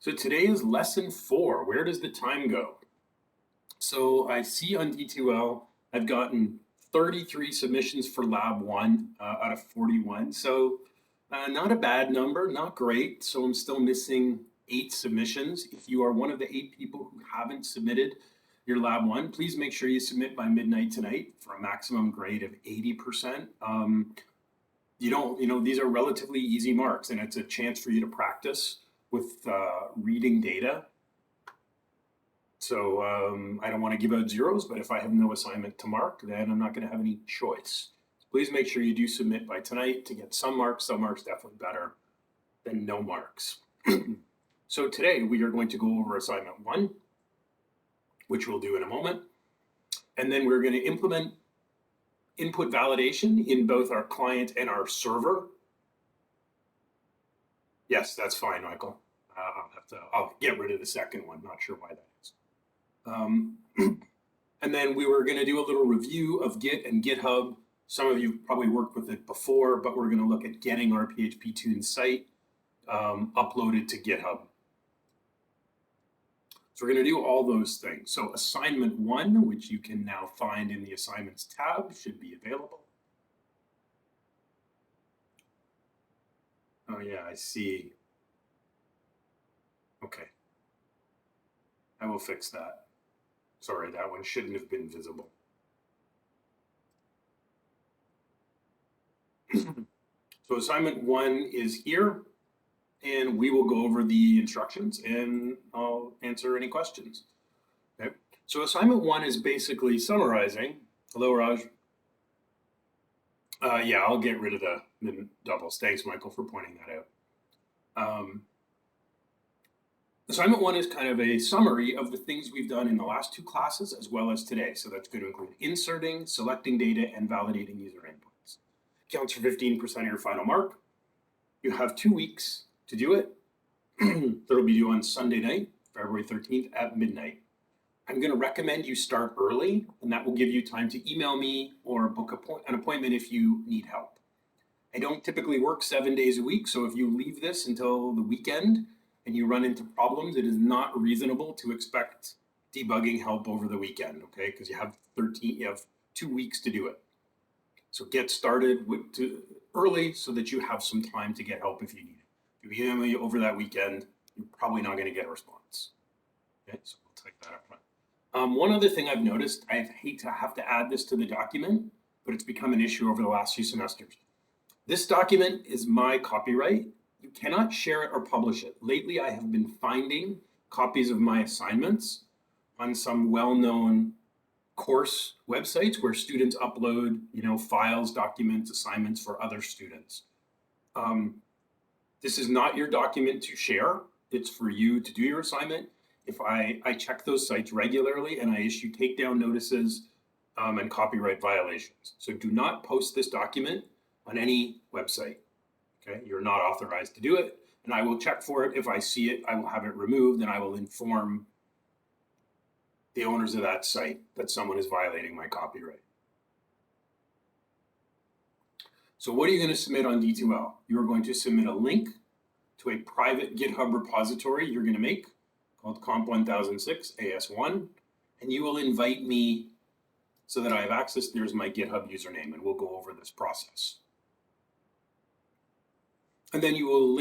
So today is lesson 4. Where does the time go? So I see on D2L, I've gotten 33 submissions for lab 1 out of 41. So not a bad number, not great. So I'm still missing 8 submissions. If you are one of the 8 people who haven't submitted your lab 1, please make sure you submit by midnight tonight for a maximum grade of 80%. These are relatively easy marks, and it's a chance for you to practice with reading data. So I don't want to give out zeros, but if I have no assignment to mark, then I'm not going to have any choice. Please make sure you do submit by tonight to get some marks. Some marks definitely better than no marks. So today we are going to go over assignment 1, which we'll do in a moment. And then we're going to implement input validation in both our client and our server. Yes, that's fine, Michael. I'll get rid of the second one. Not sure why that is. And then we were going to do a little review of Git and GitHub. Some of you probably worked with it before, but we're going to look at getting our PHP Tune site uploaded to GitHub. So we're going to do all those things. So assignment 1, which you can now find in the assignments tab, should be available. Oh yeah, I see. Okay. I will fix that. Sorry, that one shouldn't have been visible. So assignment 1 is here, and we will go over the instructions and I'll answer any questions. Okay. So assignment 1 is basically summarizing. Hello, Raj. Yeah, I'll get rid of the doubles. Thanks, Michael, for pointing that out. Assignment 1 is kind of a summary of the things we've done in the last 2 classes as well as today. So that's going to include inserting, selecting data, and validating user inputs. Counts for 15% of your final mark. You have 2 weeks to do it. That'll be due on Sunday night, February 13th at midnight. I'm going to recommend you start early, and that will give you time to email me or book an appointment if you need help. I don't typically work 7 days a week, so if you leave this until the weekend and you run into problems, it is not reasonable to expect debugging help over the weekend, okay? Because you have 2 weeks to do it. So get started early so that you have some time to get help if you need it. If you email me over that weekend, you're probably not going to get a response. Okay, so we'll take that up front. One other thing I've noticed, I hate to have to add this to the document, but it's become an issue over the last few semesters. This document is my copyright. You cannot share it or publish it. Lately, I have been finding copies of my assignments on some well-known course websites where students upload, files, documents, assignments for other students. This is not your document to share. It's for you to do your assignment. If I check those sites regularly and I issue takedown notices and copyright violations. So do not post this document on any website. Okay, you're not authorized to do it, and I will check for it. If I see it, I will have it removed, and I will inform the owners of that site that someone is violating my copyright. So what are you going to submit on D2L? You're going to submit a link to a private GitHub repository you're going to make called Comp1006 and you will invite me so that I have access. There's my GitHub username, and we'll go over this process. And then you will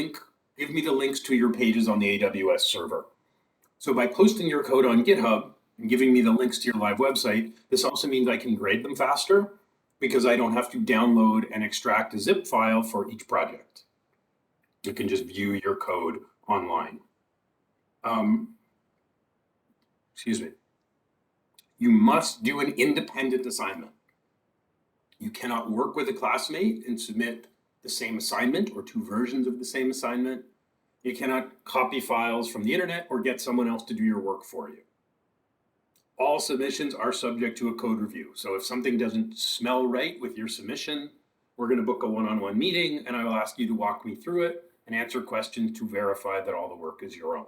give me the links to your pages on the AWS server. So by posting your code on GitHub and giving me the links to your live website, this also means I can grade them faster because I don't have to download and extract a zip file for each project. You can just view your code online. Excuse me. You must do an independent assignment. You cannot work with a classmate and submit the same assignment or 2 versions of the same assignment. You cannot copy files from the internet or get someone else to do your work for you. All submissions are subject to a code review. So if something doesn't smell right with your submission, we're going to book a one-on-one meeting, and I will ask you to walk me through it and answer questions to verify that all the work is your own.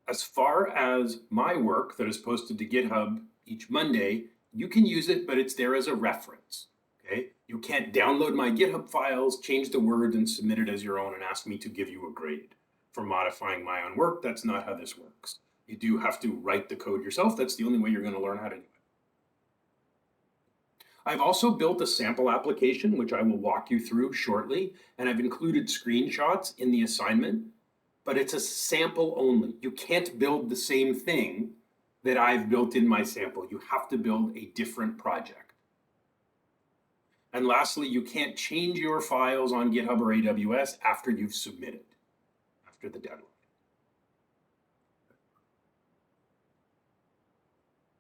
As far as my work that is posted to GitHub each Monday, you can use it, but it's there as a reference. Okay, you can't download my GitHub files, change the words, and submit it as your own and ask me to give you a grade for modifying my own work. That's not how this works. You do have to write the code yourself. That's the only way you're going to learn how to do it. I've also built a sample application, which I will walk you through shortly, and I've included screenshots in the assignment, but it's a sample only. You can't build the same thing that I've built in my sample. You have to build a different project. And lastly, you can't change your files on GitHub or AWS after you've submitted, after the deadline.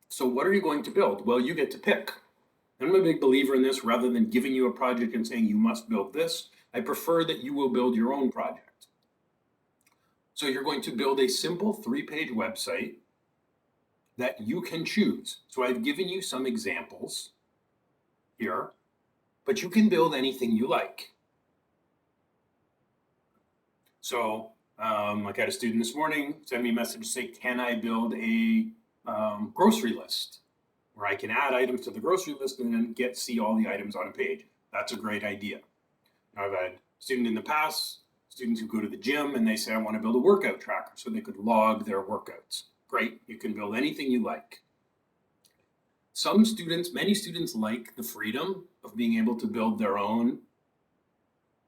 So what are you going to build? Well, you get to pick. I'm a big believer in this. Rather than giving you a project and saying you must build this, I prefer that you will build your own project. So you're going to build a simple 3-page website that you can choose. So I've given you some examples here, but you can build anything you like. So like I had a student this morning send me a message say, can I build a grocery list where I can add items to the grocery list and then see all the items on a page? That's a great idea. Now, I've had students in the past, students who go to the gym and they say, I want to build a workout tracker so they could log their workouts. Great, you can build anything you like. Many students like the freedom of being able to build their own.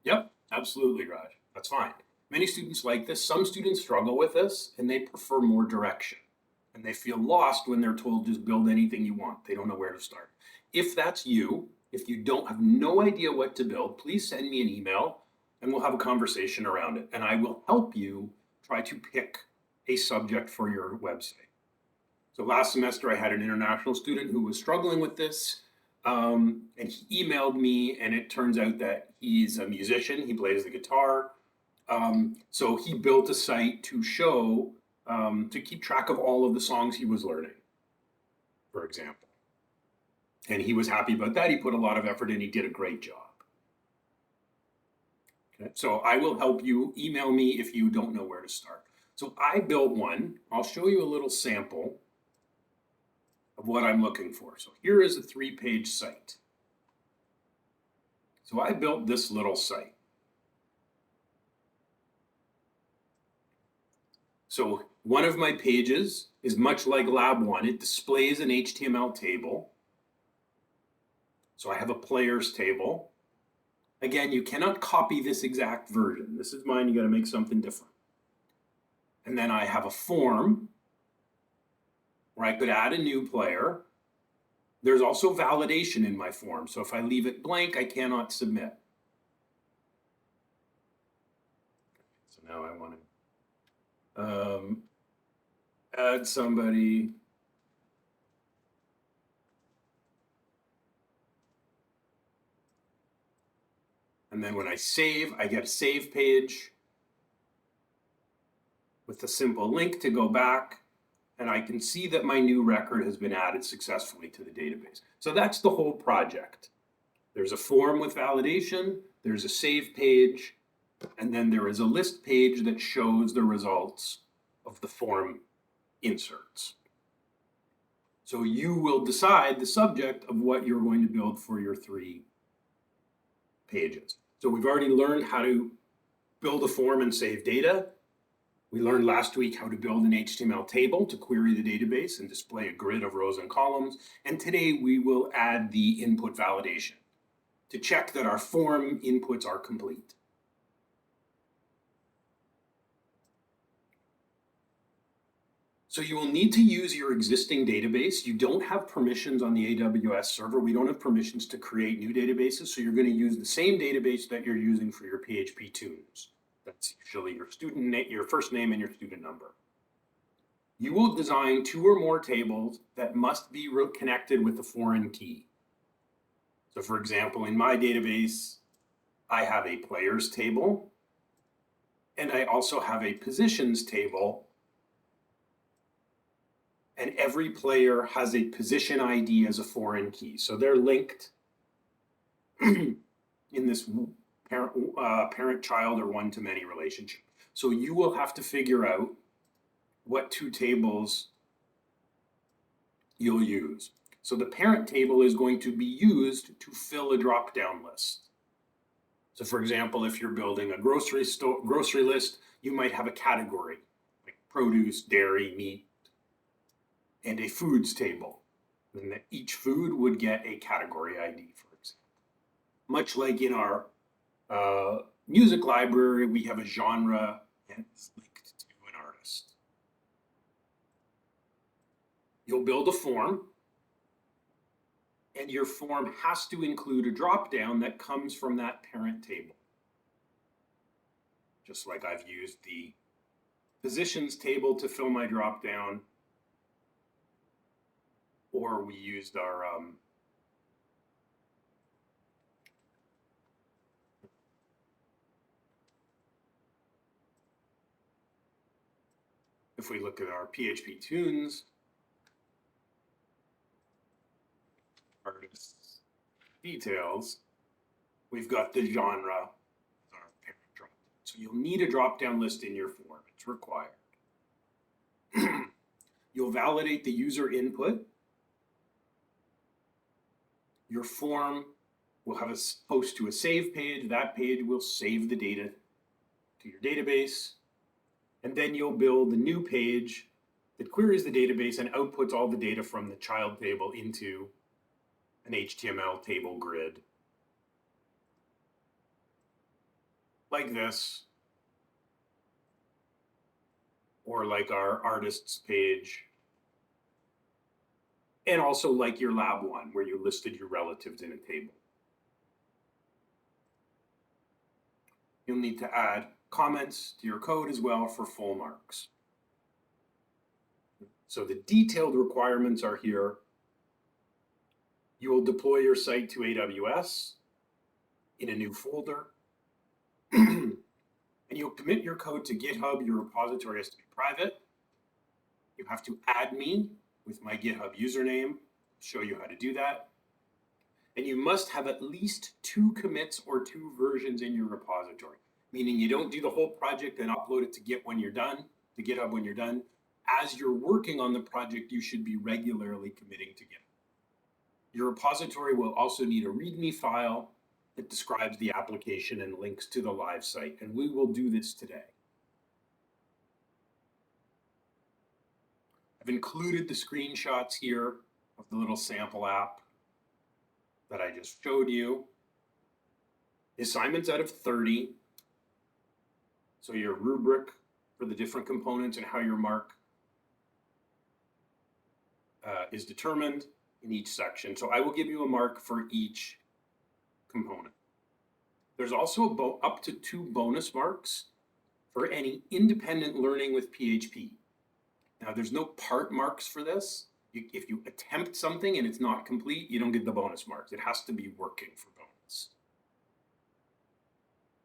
Yep, absolutely, Raj, that's fine. Many students like this. Some students struggle with this and they prefer more direction. And they feel lost when they're told just build anything you want. They don't know where to start. If that's you, if you have no idea what to build, please send me an email and we'll have a conversation around it. And I will help you try to pick a subject for your website. So last semester I had an international student who was struggling with this. And he emailed me and it turns out that he's a musician. He plays the guitar. So he built a site to show to keep track of all of the songs he was learning, for example. And he was happy about that. He put a lot of effort in. He did a great job. Okay. So I will help you. Email me if you don't know where to start. So I built one. I'll show you a little sample of what I'm looking for. So here is a 3-page site. So I built this little site. So one of my pages is much like Lab 1. It displays an HTML table. So I have a players table. Again, you cannot copy this exact version. This is mine. You got to make something different. And then I have a form where I could add a new player. There's also validation in my form. So if I leave it blank, I cannot submit. So now I want to add somebody. And then when I save, I get a save page with a simple link to go back. And I can see that my new record has been added successfully to the database. So that's the whole project. There's a form with validation, there's a save page, and then there is a list page that shows the results of the form inserts. So you will decide the subject of what you're going to build for your 3 pages. So we've already learned how to build a form and save data. We learned last week how to build an HTML table to query the database and display a grid of rows and columns. And today we will add the input validation to check that our form inputs are complete. So you will need to use your existing database. You don't have permissions on the AWS server. We don't have permissions to create new databases. So you're going to use the same database that you're using for your PHP tunes. That's usually your student name, your first name and your student number. You will design 2 or more tables that must be connected with a foreign key. So for example, in my database, I have a players table and I also have a positions table. And every player has a position ID as a foreign key. So they're linked in this parent-child or one-to-many relationship. So you will have to figure out what 2 tables you'll use. So the parent table is going to be used to fill a drop-down list. So for example, if you're building a grocery list, you might have a category like produce, dairy, meat, and a foods table. And each food would get a category ID, for example. Much like in our music library, we have a genre and it's linked to an artist. You'll build a form, and your form has to include a drop-down that comes from that parent table. Just like I've used the positions table to fill my drop-down, or we used our if we look at our PHP tunes, artists details, we've got the genre as our parent drop-down. So you'll need a drop-down list in your form. It's required. You'll validate the user input. Your form will have a post to a save page. That page will save the data to your database. And then you'll build a new page that queries the database and outputs all the data from the child table into an HTML table grid. Like this. Or like our artists page. And also like your lab one, where you listed your relatives in a table. You'll need to add comments to your code as well for full marks. So the detailed requirements are here. You will deploy your site to AWS in a new folder. And you'll commit your code to GitHub. Your repository has to be private. You have to add me with my GitHub username. I'll show you how to do that. And you must have at least 2 commits or 2 versions in your repository, meaning you don't do the whole project and upload it to GitHub when you're done. As you're working on the project, you should be regularly committing to GitHub. Your repository will also need a README file that describes the application and links to the live site, and we will do this today. I've included the screenshots here of the little sample app that I just showed you. The assignment's out of 30. So your rubric for the different components and how your mark is determined in each section. So I will give you a mark for each component. There's also up to 2 bonus marks for any independent learning with PHP. Now, there's no part marks for this. If you attempt something and it's not complete, you don't get the bonus marks. It has to be working for bonus.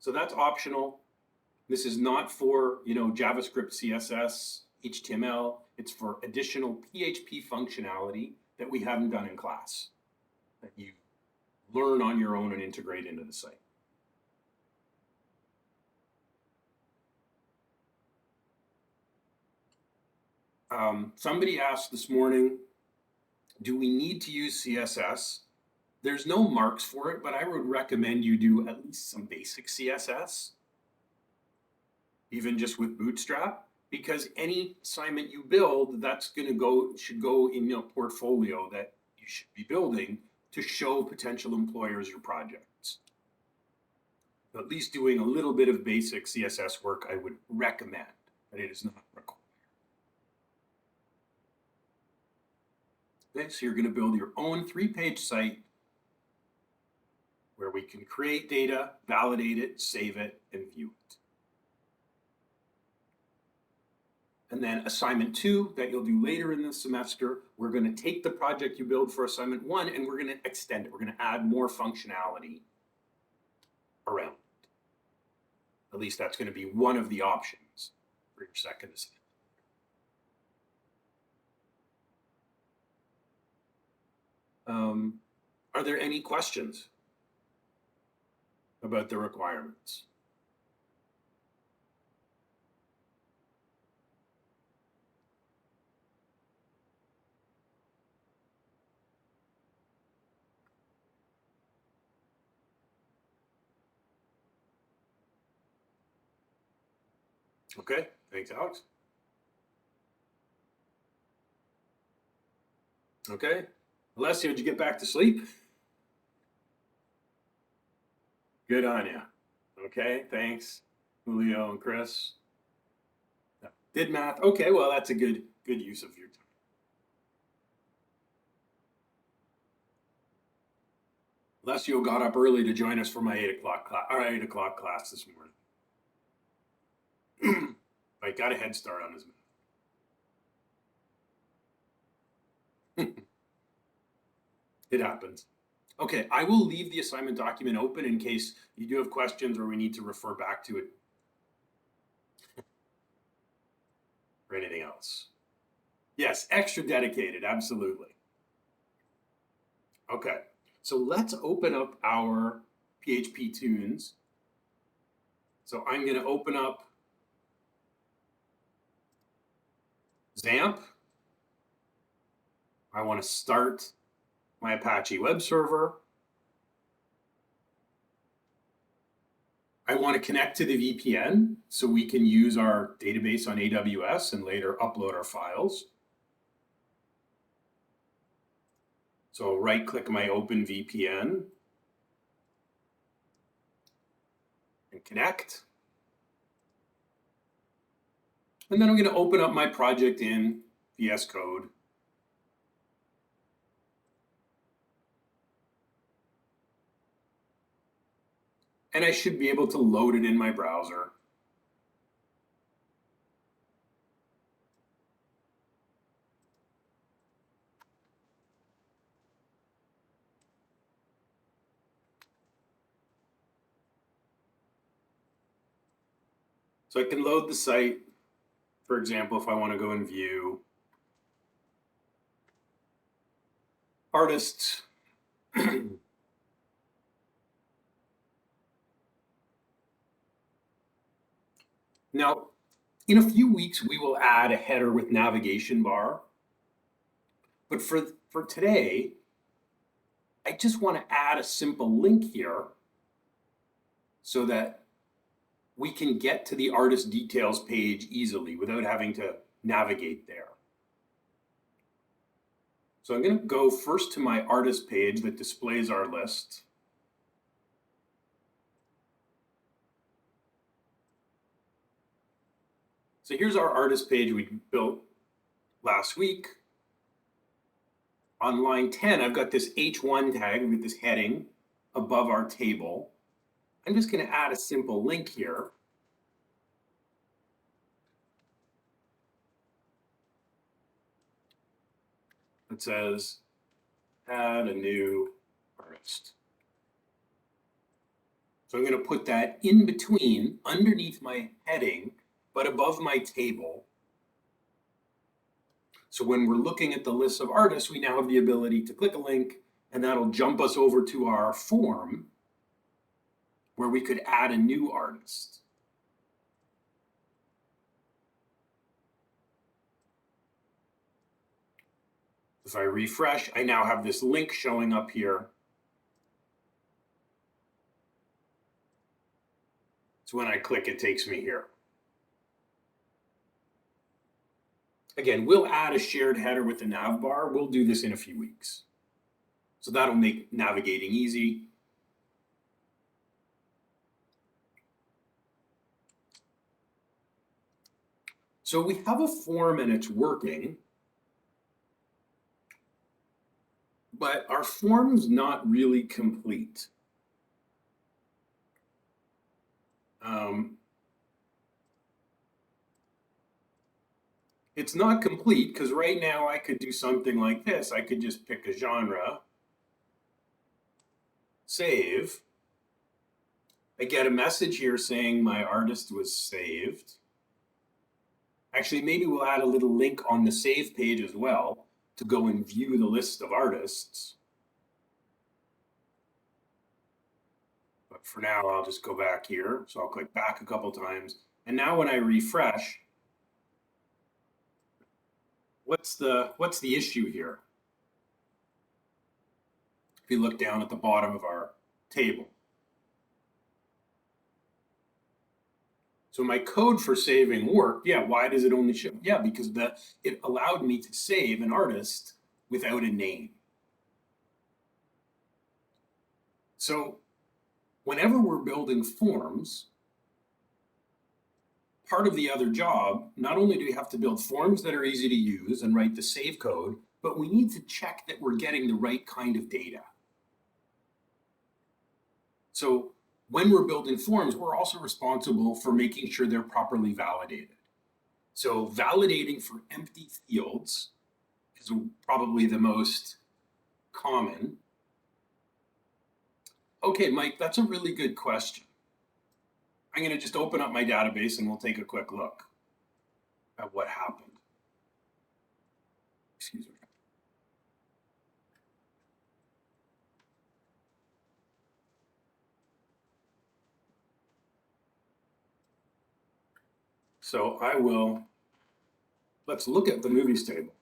So that's optional. This is not for, JavaScript, CSS, HTML. It's for additional PHP functionality that we haven't done in class, that you learn on your own and integrate into the site. Somebody asked this morning, do we need to use CSS? There's no marks for it, but I would recommend you do at least some basic CSS, even just with Bootstrap, because any assignment you build, should go in your portfolio that you should be building to show potential employers your projects. So at least doing a little bit of basic CSS work I would recommend, but it is not required. Okay, so you're going to build your own 3-page site where we can create data, validate it, save it, and view it. And then assignment 2 that you'll do later in the semester, we're going to take the project you build for assignment 1 and we're going to extend it. We're going to add more functionality around it. At least that's going to be one of the options for your second assignment. Are there any questions about the requirements? Okay, thanks, Alex. Okay, Alessio, did you get back to sleep? Good on you. Okay, thanks, Julio and Chris. Did math. Okay, well, that's a good use of your time. Alessio got up early to join us for my 8 o'clock class. All right, 8 o'clock class this morning. I got a head start on his math. It happens. Okay, I will leave the assignment document open in case you do have questions or we need to refer back to it or anything else. Yes, extra dedicated, absolutely. Okay, so let's open up our PHP tunes. So I'm going to open up XAMPP. I want to start my Apache web server. I want to connect to the VPN so we can use our database on AWS and later upload our files. So I'll right-click my Open VPN and connect. And then I'm going to open up my project in VS Code. And I should be able to load it in my browser. So I can load the site. For example, if I want to go and view artists. Now, in a few weeks, we will add a header with navigation bar. But for today, I just want to add a simple link here so that we can get to the artist details page easily without having to navigate there. So I'm going to go first to my artist page that displays our list. So here's our artist page we built last week. On line 10, I've got this H1 tag with this heading above our table. I'm just going to add a simple link here. That says, add a new artist. So I'm going to put that in between, underneath my heading, but above my table. So when we're looking at the list of artists, we now have the ability to click a link, and that'll jump us over to our form where we could add a new artist. If I refresh, I now have this link showing up here. So when I click, it takes me here. Again, we'll add a shared header with the nav bar. We'll do this in a few weeks. So that'll make navigating easy. So we have a form and it's working, but our form's not really complete. It's not complete because right now I could do something like this. I could just pick a genre, save. I get a message here saying my artist was saved. Actually, maybe we'll add a little link on the save page as well to go and view the list of artists. But for now, I'll just go back here. So I'll click back a couple times. And now when I refresh, what's the issue here? If you look down at the bottom of our table. So my code for saving worked. Yeah, why does it only show? Yeah, because it allowed me to save an artist without a name. So whenever we're building forms, part of the other job, not only do we have to build forms that are easy to use and write the save code, but we need to check that we're getting the right kind of data. So when we're building forms, we're also responsible for making sure they're properly validated. So validating for empty fields is probably the most common. Okay, Mike, that's a really good question. I'm going to just open up my database and we'll take a quick look at what happened. Excuse me. So let's look at the movies table.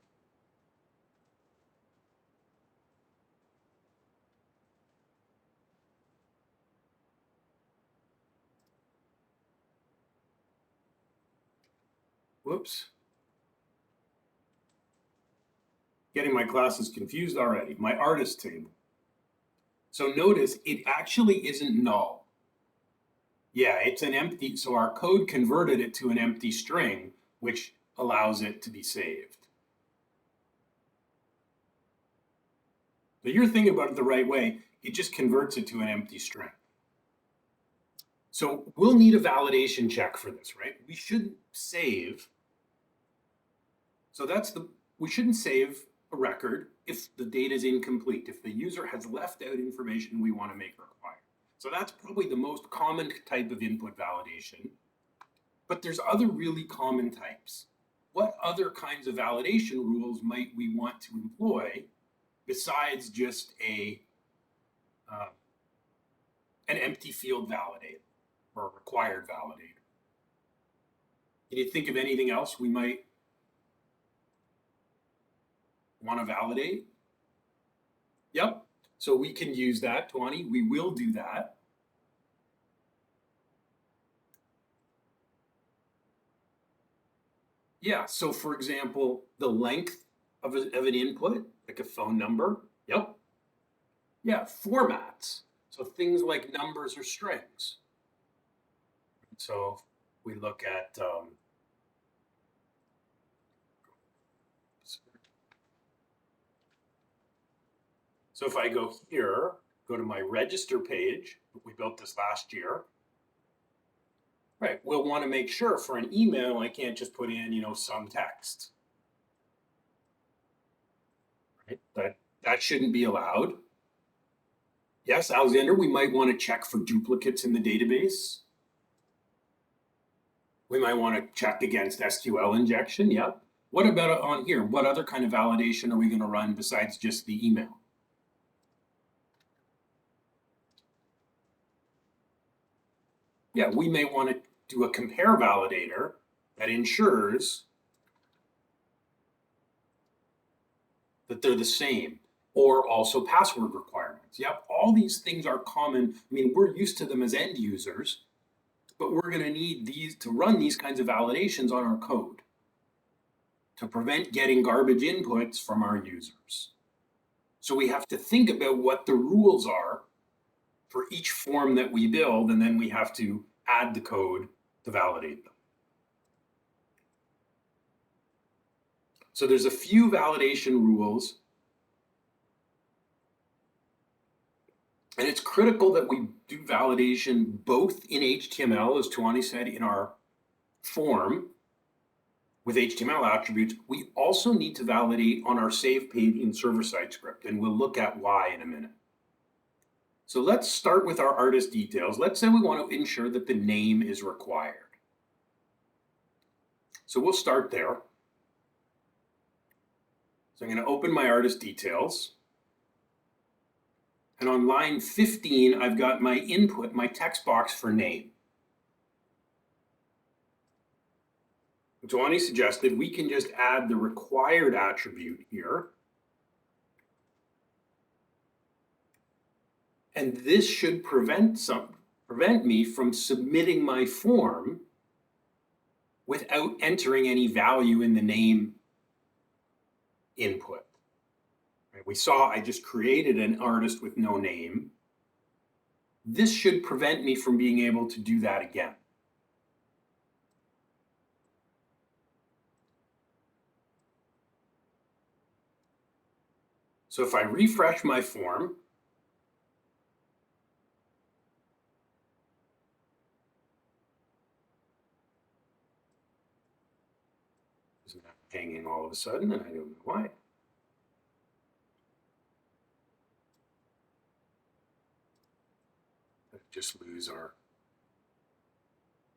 Whoops. Getting my classes confused already. My artist table. So notice it actually isn't null. Yeah, it's an empty, so our code converted it to an empty string, which allows it to be saved. So you're thinking about it the right way. It just converts it to an empty string. So we'll need a validation check for this, right? We shouldn't save. So we shouldn't save a record if the data is incomplete, if the user has left out information we want to make required. So that's probably the most common type of input validation. But there's other really common types. What other kinds of validation rules might we want to employ besides just an empty field validator or a required validator? Can you think of anything else we might want to validate? Yep. So we can use that, Tawani. We will do that. Yeah. So for example, the length of an input, like a phone number. Yep. Yeah. Formats. So things like numbers or strings. So we look at so if I go here, go to my register page, we built this last year. Right, we'll want to make sure for an email, I can't just put in, some text. Right, that shouldn't be allowed. Yes, Alexander, we might want to check for duplicates in the database. We might want to check against SQL injection, yep. What about on here? What other kind of validation are we going to run besides just the email? Yeah, we may want to do a compare validator that ensures that they're the same, or also password requirements. Yep, all these things are common. I mean, we're used to them as end users, but we're going to need these to run these kinds of validations on our code to prevent getting garbage inputs from our users. So we have to think about what the rules are for each form that we build, and then we have to add the code to validate them. So there's a few validation rules, and it's critical that we do validation both in HTML, as Tuani said, in our form with HTML attributes. We also need to validate on our save page in server-side script, and we'll look at why in a minute. So let's start with our artist details. Let's say we want to ensure that the name is required. So we'll start there. So I'm going to open my artist details. And on line 15, I've got my input, my text box for name. Tawani suggested we can just add the required attribute here. And this should prevent me from submitting my form without entering any value in the name input. Right? We saw I just created an artist with no name. This should prevent me from being able to do that again. So if I refresh my form, it's not hanging all of a sudden, and I don't know why. Just lose our,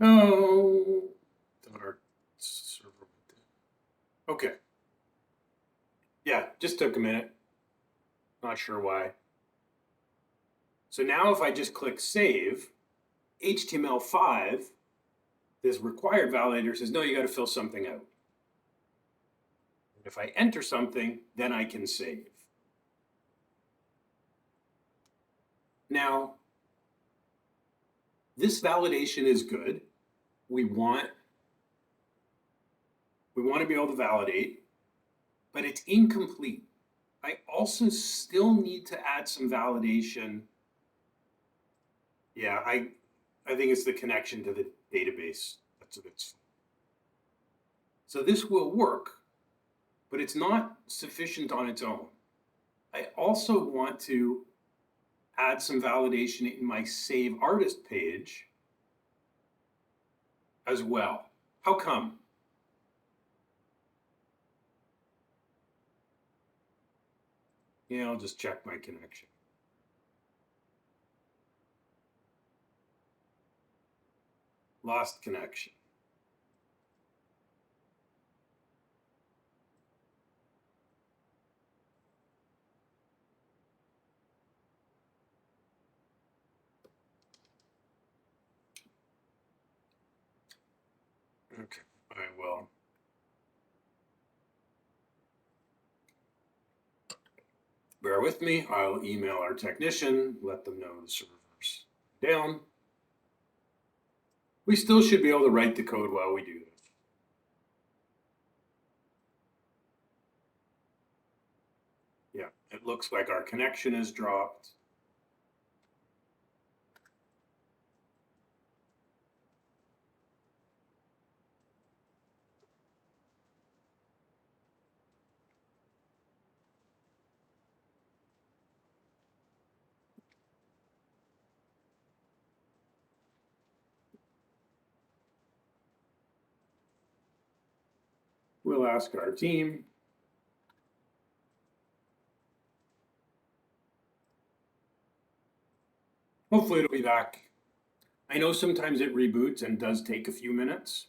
oh, thought our server went down. Okay. Yeah, just took a minute. Not sure why. So now if I just click save, HTML5, this required validator says, no, you got to fill something out. If I enter something, then I can save. Now, this validation is good. We want to be able to validate, but it's incomplete. I also still need to add some validation. Yeah, I think it's the connection to the database. That's what it's. So this will work, but it's not sufficient on its own. I also want to add some validation in my Save Artist page as well. How come? Yeah, I'll just check my connection. Lost connection. Okay, I will. Bear with me. I'll email our technician, let them know the server's down. We still should be able to write the code while we do this. Yeah, it looks like our connection has dropped. We'll ask our team. Hopefully it'll be back. I know sometimes it reboots and does take a few minutes.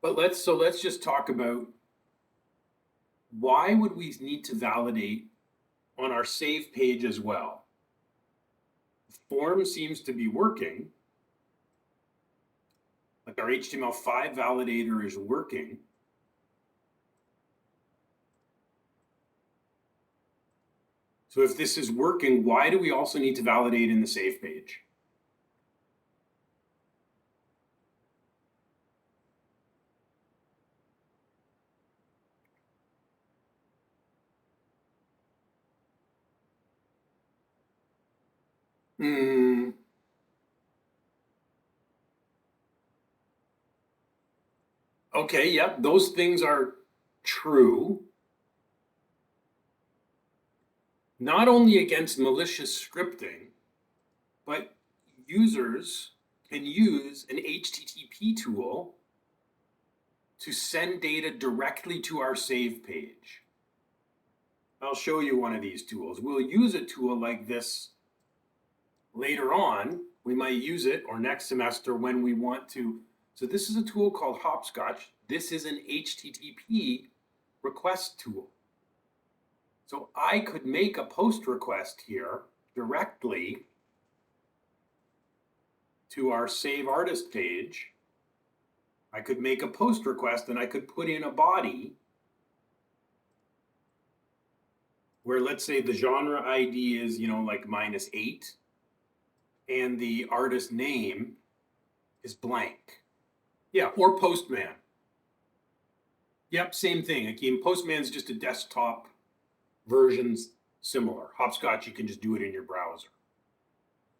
But let's just talk about why would we need to validate on our save page as well? The form seems to be working. Like our HTML5 validator is working. So if this is working, why do we also need to validate in the save page? Okay, yep, those things are true. Not only against malicious scripting, but users can use an HTTP tool to send data directly to our save page. I'll show you one of these tools. We'll use a tool like this later on. We might use it, or next semester when we want to. So this is a tool called Hopscotch. This is an HTTP request tool. So I could make a post request here directly to our Save Artist page. I could make a post request and I could put in a body where, let's say, the genre ID is, like -8. and the artist name is blank. Yeah, or Postman. Yep, same thing. Again, Postman's just a desktop version similar. Hopscotch, you can just do it in your browser.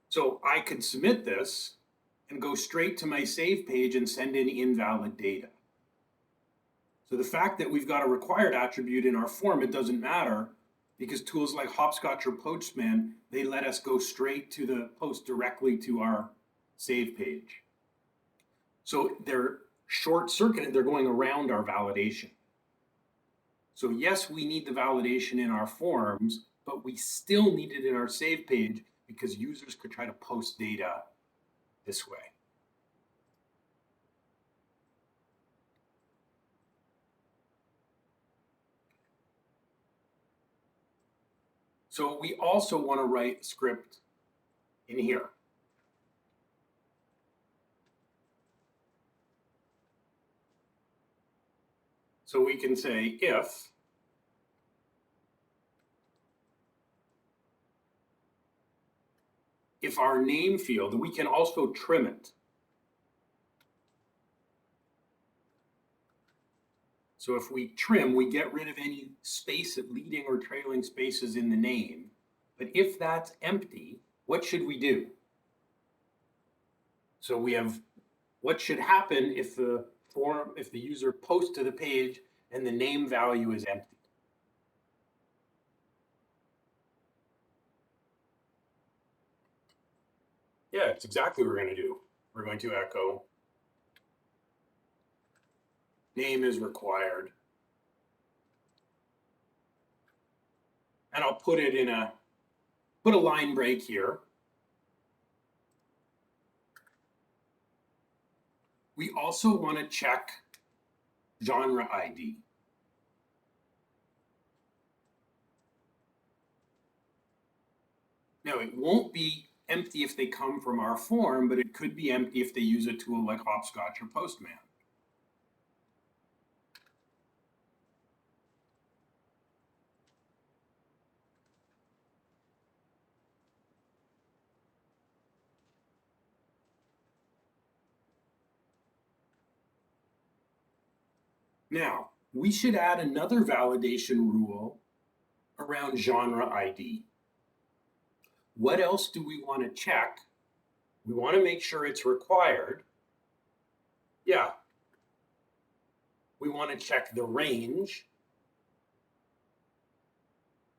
So I could submit this and go straight to my save page and send in invalid data. So the fact that we've got a required attribute in our form, it doesn't matter because tools like Hopscotch or Postman, they let us go straight to the post directly to our save page. So they're short-circuited, they're going around our validation. So yes, we need the validation in our forms, but we still need it in our save page because users could try to post data this way. So we also want to write a script in here. So we can say if our name field, we can also trim it. So if we trim, we get rid of any space of leading or trailing spaces in the name. But if that's empty, what should we do? So we have what should happen if the user posts to the page and the name value is empty. Yeah, it's exactly what we're going to do. We're going to echo name is required. And I'll put it in a line break here. We also want to check genre ID. Now, it won't be empty if they come from our form, but it could be empty if they use a tool like Hopscotch or Postman. Now, we should add another validation rule around genre ID. What else do we want to check? We want to make sure it's required. Yeah. We want to check the range.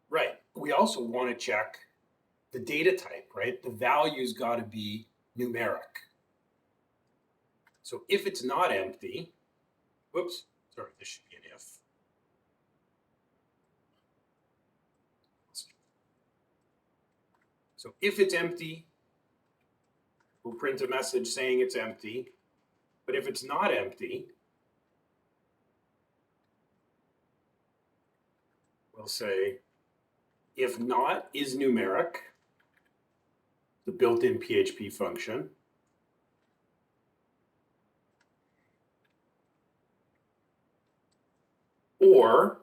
Right. We also want to check the data type, right? The value's got to be numeric. So if it's not empty, whoops, sorry, this should be an if. So if it's empty, we'll print a message saying it's empty. But if it's not empty, we'll say if not is numeric, the built-in PHP function, or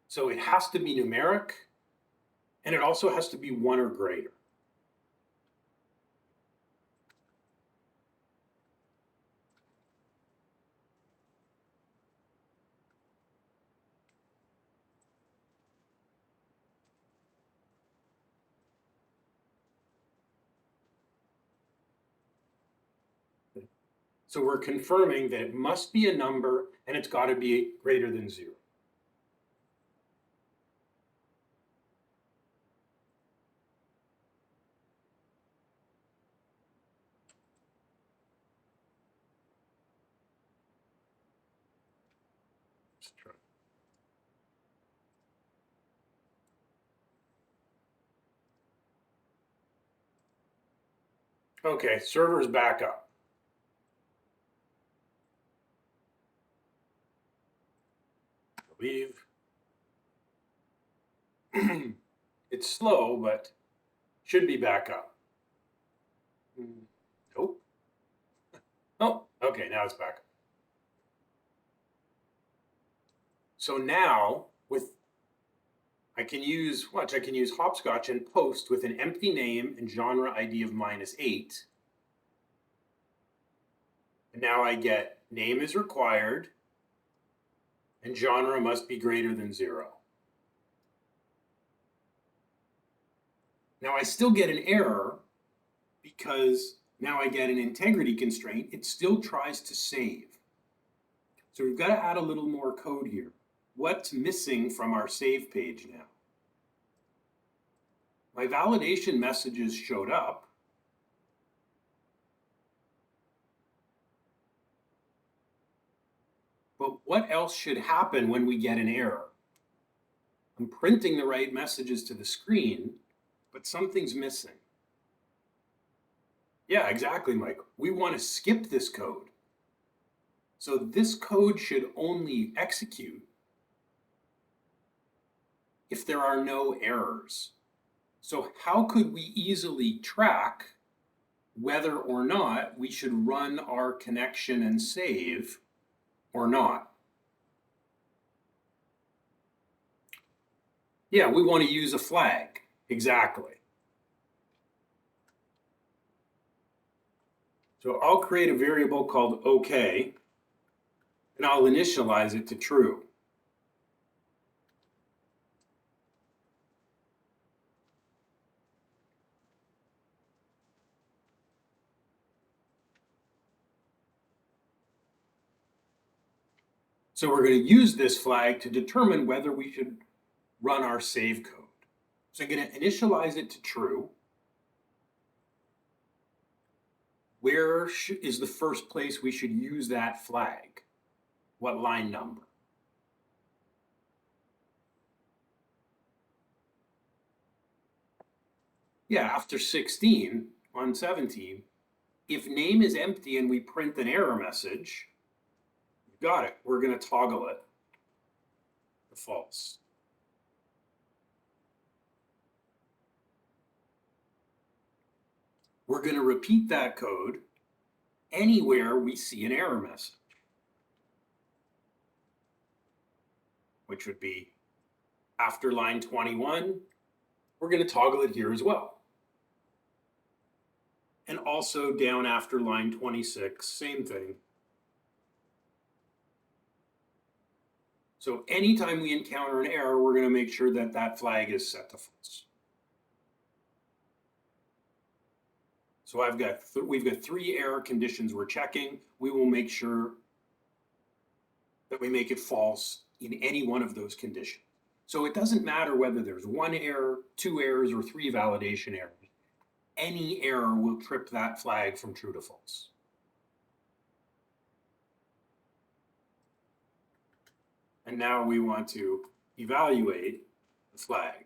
so it has to be numeric, and it also has to be 1 or greater. So we're confirming that it must be a number and it's got to be greater than 0. Let's try. Okay, server's back up. I believe it's slow, but should be back up. Nope. Oh, okay, now it's back. So now I can use hopscotch and post with an empty name and genre ID of -8. And now I get name is required and genre must be greater than 0. Now I still get an error because now I get an integrity constraint. It still tries to save. So we've got to add a little more code here. What's missing from our save page now? My validation messages showed up. But what else should happen when we get an error? I'm printing the right messages to the screen, but something's missing. Yeah, exactly, Mike. We want to skip this code. So this code should only execute if there are no errors. So how could we easily track whether or not we should run our connection and save or not? Yeah, we want to use a flag. Exactly. So I'll create a variable called OK, and I'll initialize it to true. So we're going to use this flag to determine whether we should run our save code. So I'm going to initialize it to true. Where is the first place we should use that flag? What line number? Yeah, after 16 on 17, if name is empty and we print an error message, got it. We're going to toggle it to false. We're going to repeat that code anywhere we see an error message, which would be after line 21. We're going to toggle it here as well. And also down after line 26, same thing. So anytime we encounter an error, we're going to make sure that that flag is set to false. So we've got 3 error conditions we're checking. We will make sure that we make it false in any one of those conditions. So it doesn't matter whether there's 1 error, 2 errors, or 3 validation errors. Any error will trip that flag from true to false. And now we want to evaluate the flag.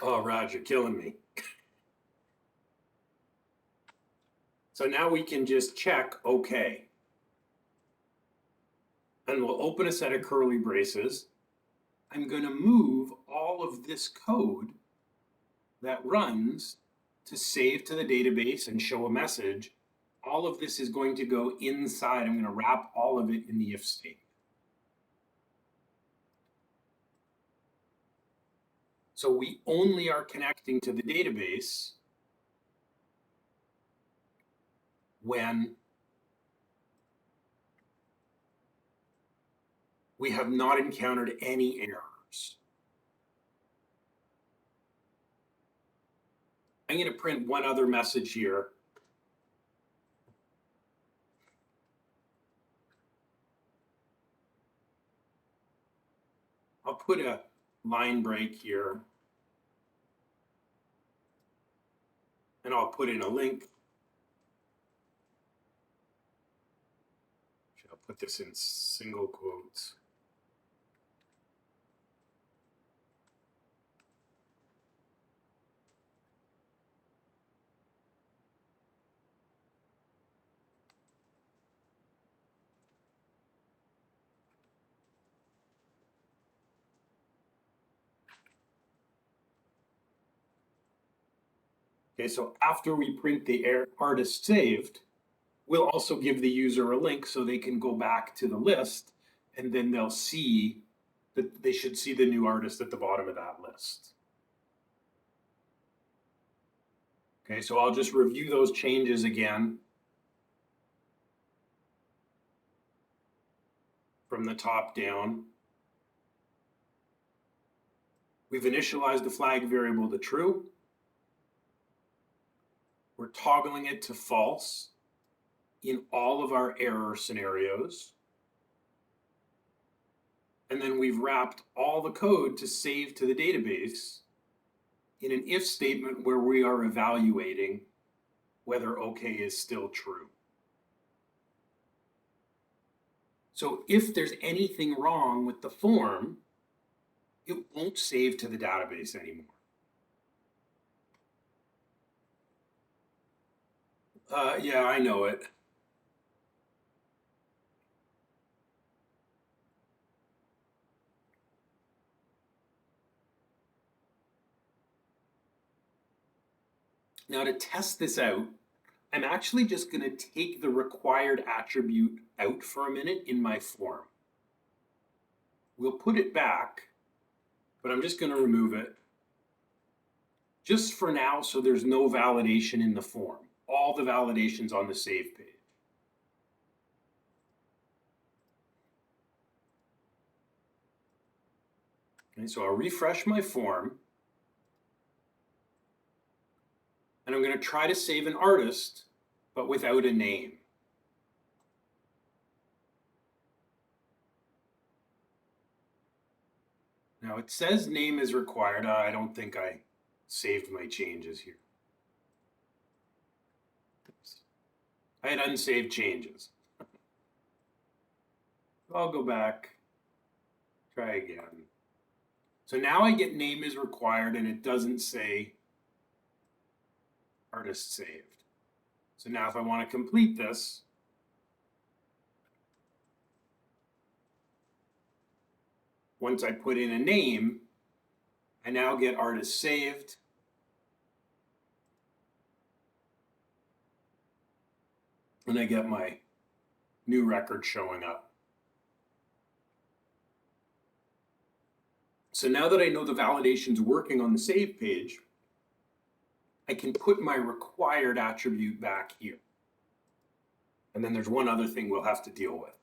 Oh, Raj, you're killing me. So now we can just check OK. And we'll open a set of curly braces. I'm going to move all of this code that runs to save to the database and show a message. All of this is going to go inside. I'm going to wrap all of it in the if statement. So we only are connecting to the database when we have not encountered any errors. I'm going to print one other message here. I'll put a line break here. And I'll put in a link. I'll put this in single quotes. Okay, so after we print the artist saved, we'll also give the user a link so they can go back to the list, and then they'll see that they should see the new artist at the bottom of that list. Okay, so I'll just review those changes again from the top down. We've initialized the flag variable to true. We're toggling it to false in all of our error scenarios. And then we've wrapped all the code to save to the database in an if statement where we are evaluating whether OK is still true. So if there's anything wrong with the form, it won't save to the database anymore. Yeah, I know it. Now to test this out, I'm actually just going to take the required attribute out for a minute in my form. We'll put it back, but I'm just going to remove it just for now so there's no validation in the form. All the validation's on the save page. Okay, so I'll refresh my form. And I'm going to try to save an artist, but without a name. Now it says name is required. I don't think I saved my changes here. Oops. I had unsaved changes. I'll go back, try again. So now I get name is required and it doesn't say artist saved. So now if I want to complete this, once I put in a name, I now get artist saved. And I get my new record showing up. So now that I know the validation's working on the save page, I can put my required attribute back here. And then there's one other thing we'll have to deal with.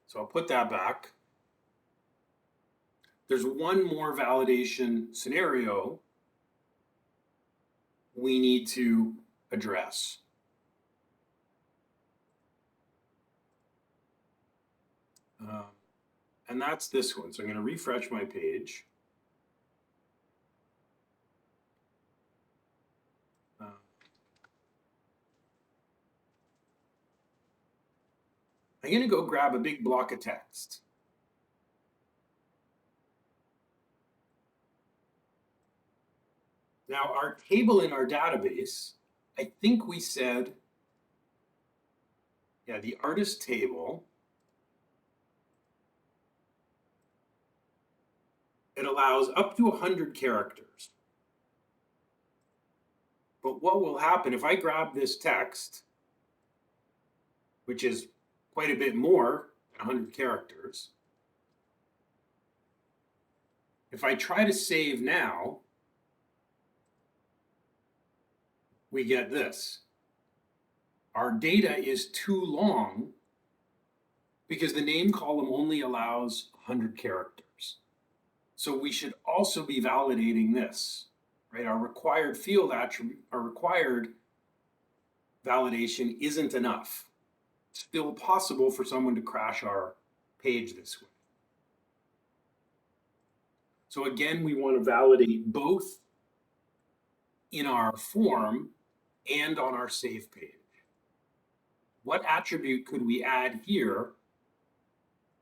So I'll put that back. There's one more validation scenario we need to address. And that's this one. So I'm going to refresh my page. I'm going to go grab a big block of text. Now, our table in our database, I think we said, yeah, the artist table, it allows up to 100 characters. But what will happen if I grab this text, which is quite a bit more than 100 characters, if I try to save now, we get this. Our data is too long because the name column only allows 100 characters. So we should also be validating this, right? Our required field attribute, our required validation isn't enough. It's still possible for someone to crash our page this way. So again, we want to validate both in our form and on our save page. What attribute could we add here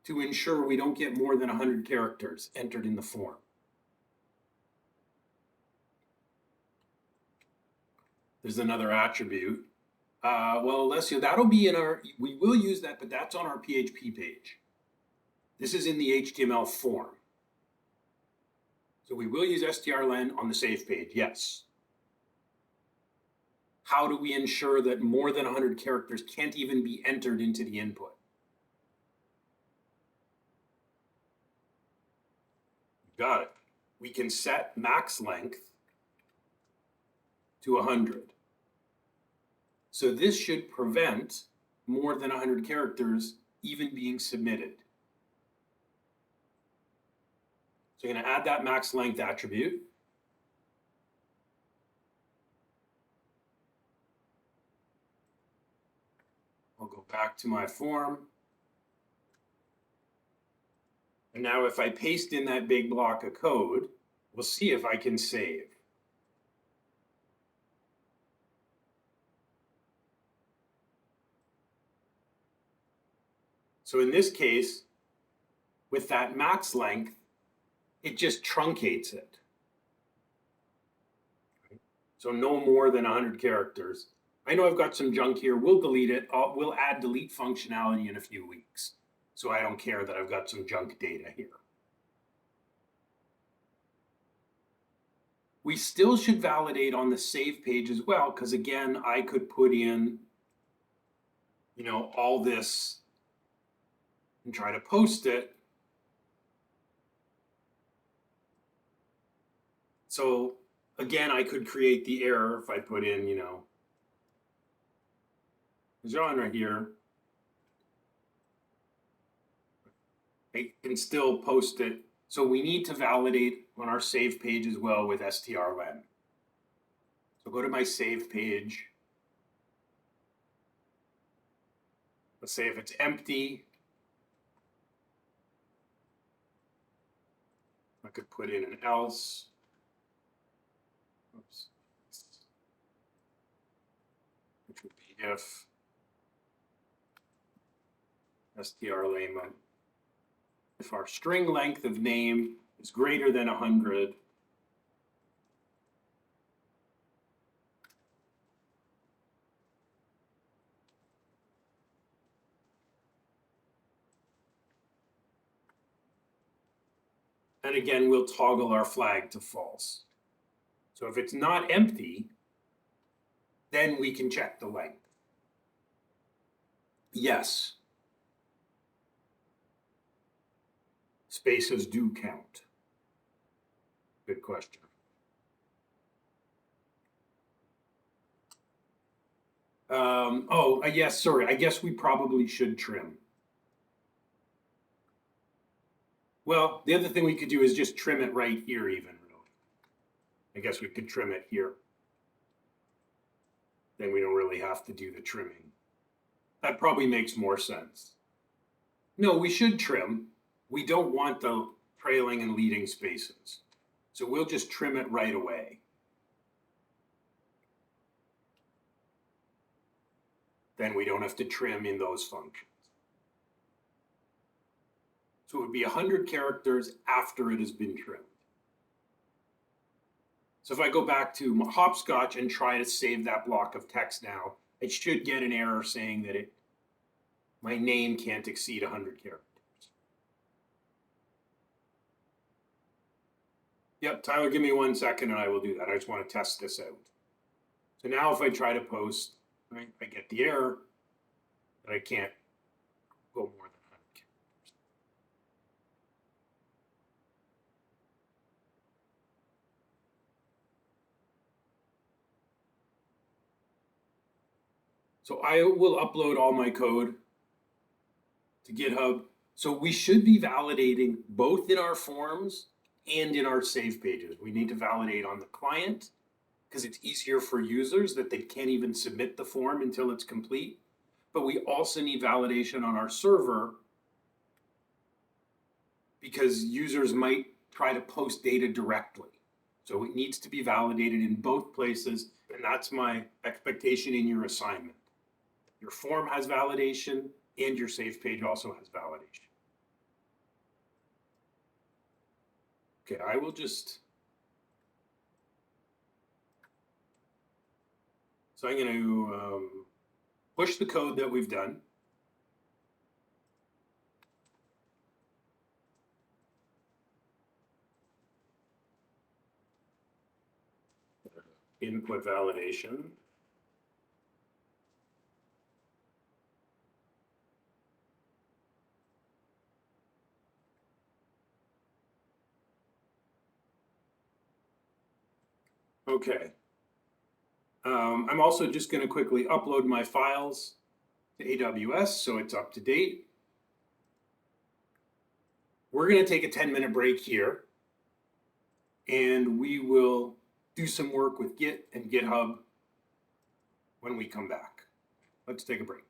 to ensure we don't get more than 100 characters entered in the form? There's another attribute. Well, Alessio, that'll be in our, we will use that, but that's on our PHP page. This is in the HTML form. So we will use strlen on the save page, yes. How do we ensure that more than 100 characters can't even be entered into the input? Got it. We can set max length to 100. So this should prevent more than 100 characters even being submitted. So I'm going to add that max length attribute. I'll go back to my form. And now if I paste in that big block of code, we'll see if I can save. So in this case, with that max length, it just truncates it. So no more than 100 characters. I know I've got some junk here. We'll delete it. We'll add delete functionality in a few weeks. So I don't care that I've got some junk data here. We still should validate on the save page as well, because again, I could put in, all this and try to post it. So again, I could create the error if I put in, genre here. I can still post it. So we need to validate on our save page as well with strlen. So go to my save page. Let's say if it's empty, I could put in an else. Oops. Which would be if strlen. If our string length of name is greater than 100, and again, we'll toggle our flag to false. So if it's not empty, then we can check the length. Yes. Spaces do count. Good question. Yes, sorry. I guess we probably should trim. Well, the other thing we could do is just trim it right here even. I guess we could trim it here. Then we don't really have to do the trimming. That probably makes more sense. No, we should trim. We don't want the trailing and leading spaces. So we'll just trim it right away. Then we don't have to trim in those functions. So it would be 100 characters after it has been trimmed. So if I go back to Hopscotch and try to save that block of text now, it should get an error saying that my name can't exceed 100 characters. Yep, Tyler, give me 1 second and I will do that. I just want to test this out. So now if I try to post, right, I get the error that I can't go more than 100 characters. So I will upload all my code to GitHub. So we should be validating both in our forms and in our save pages. We need to validate on the client because it's easier for users that they can't even submit the form until it's complete. But we also need validation on our server because users might try to post data directly. So it needs to be validated in both places, and that's my expectation in your assignment. Your form has validation, and your save page also has validation. Okay, I will just... So I'm going to push the code that we've done. input validation. Okay. I'm also just going to quickly upload my files to AWS so it's up to date. We're going to take a 10-minute break here, and we will do some work with Git and GitHub when we come back. Let's take a break.